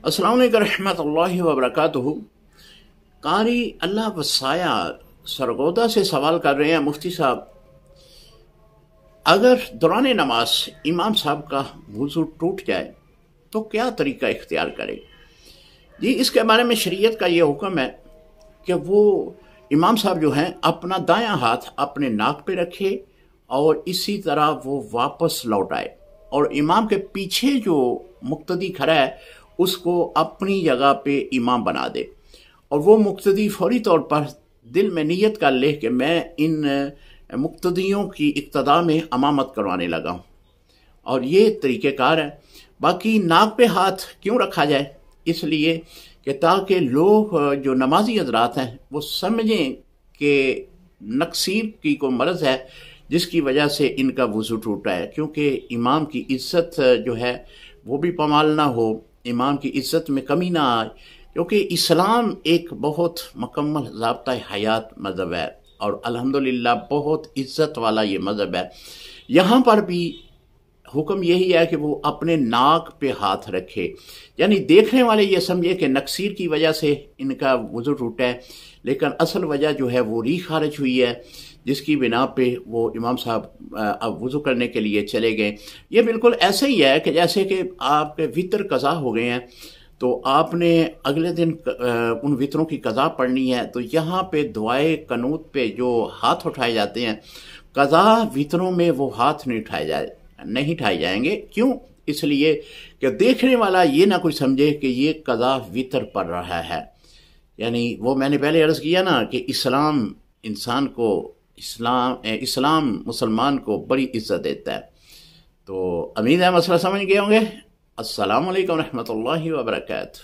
अस्सलाम वालेकुम रहमतुल्लाहि व बरकातुहू। कारी अल्लाह वसाया सरगोदा से सवाल कर रहे हैं, मुफ्ती साहब, अगर दौरान नमाज इमाम साहब का वुज़ू टूट जाए तो क्या तरीका इख्तियार करें? जी, इसके बारे में शरीयत का ये हुक्म है कि वो इमाम साहब जो हैं अपना दायां हाथ अपने नाक पे रखे और इसी तरह वो वापस लौट आए और इमाम के पीछे जो मुक्तदी खड़ा है उसको अपनी जगह पे इमाम बना दे और वो मुक्तदी फौरी तौर पर दिल में नियत कर ले कि मैं इन मुक्तदियों की इक्तदा में अमामत करवाने लगा हूँ। और ये तरीक़ेकार है। बाकी नाक पे हाथ क्यों रखा जाए? इसलिए कि ताकि लोग जो नमाजी हजरात हैं वो समझें कि नक्सीर की कोई मर्ज़ है जिसकी वजह से इनका वुज़ू टूटा है, क्योंकि इमाम की इज़्ज़त जो है वो भी पमाल ना हो, इमाम की इज़्ज़त में कमी ना आए, क्योंकि इस्लाम एक बहुत मुकम्मल ज़ाब्ता हयात मज़हब है और अल्हम्दुलिल्लाह बहुत इज़्ज़त वाला ये मज़हब है। यहाँ पर भी हुक्म यही है कि वो अपने नाक पे हाथ रखे, यानी देखने वाले ये समझे कि नक्सीर की वजह से इनका वुज़ू टूटा है, लेकिन असल वजह जो है वो री खारिज हुई है, जिसकी बिना पे वो इमाम साहब अब वुज़ू करने के लिए चले गए। ये बिल्कुल ऐसे ही है कि जैसे कि आपके वितर कज़ा हो गए हैं तो आपने अगले दिन उन वितरों की कज़ा पढ़नी है, तो यहाँ पे दुआए कनूत पे जो हाथ उठाए जाते हैं, कज़ा वितरों में वो हाथ नहीं उठाए जाएंगे। क्यों? इसलिए कि देखने वाला ये ना कोई समझे कि ये कज़ा वितर पढ़ रहा है। यानी वो मैंने पहले अर्ज़ किया ना कि इस्लाम इंसान को इस्लाम मुसलमान को बड़ी इज्जत देता है। तो उम्मीद है मसला समझ गए होंगे। अस्सलाम वालेकुम रहमतुल्लाहि व बरकातुहू।